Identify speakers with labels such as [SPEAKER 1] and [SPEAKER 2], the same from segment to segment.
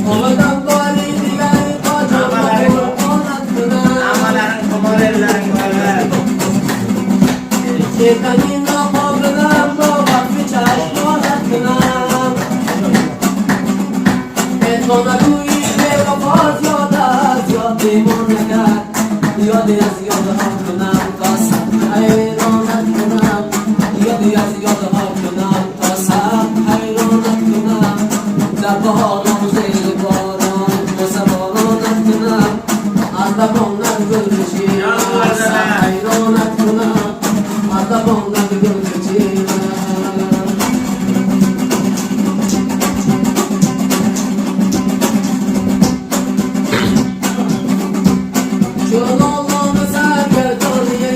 [SPEAKER 1] آمدم باری دیگری با جمع قرآنت که کنیم را قابلم با وقفی چشمانت کنم تو نگویی که وفات یاد از یاد دیمان نکرد یادی از یاد ها کنم تا سب حیرانت کنم یادی از یاد ها کنم تا سب حیرانت کنم در بهاران زیر باران مسبارانت کنم از لبانت گل کشیدم سب حیرانت کنم از لبانت گل کشیدم چون آلام سرگردانیه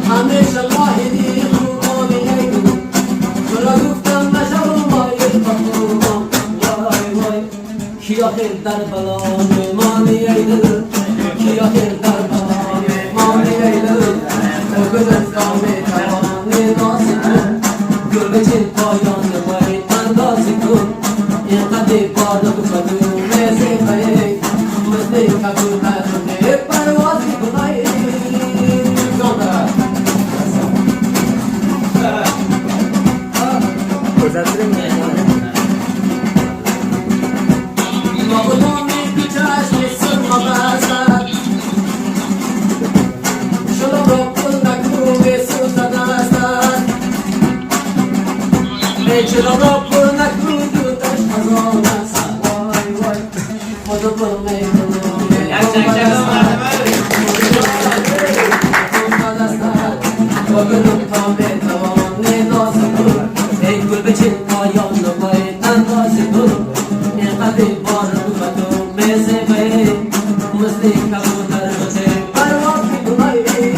[SPEAKER 1] همیشه واحدی خوبانیه چرا گفتم نشو مایل بخورم وای وای کی آخر در بلا میمانیه کی آخر در بلا میمانیه او گذر کامی توانی نازی کن گل بچین پایان باید اندازی کن اینقدر بارد بدون میزی خیلی مزدی کبول ندونه پروازی کنایی مغلومی که چشمی سرما بسد شلوم رو کل نکروبی سوزد استد شلوم رو کل نکروب دوتش خزان است وای وای خودو پر میکنم وگلوم تا میتوانی نازی کن ای گل بچین پایان باید اندازی کن اینقدر بارد بدون میزی بایی مزدی کبول در بچه پرواز میکنایی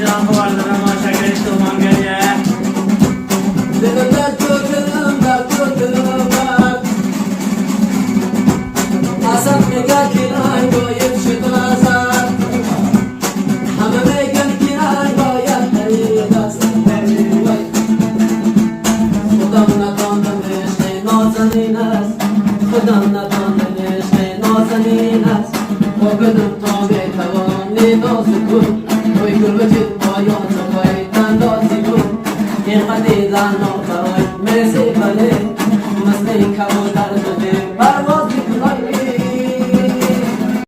[SPEAKER 2] جان خواردم آشکری تو مانگریه
[SPEAKER 1] دلم در تو دلم اصلا میگه کنای باید شد ازد همه میگن کنای باید برید ازد خودم نداندمش نه نازنین است خودم نداندمش نه نازنین است با گلم تا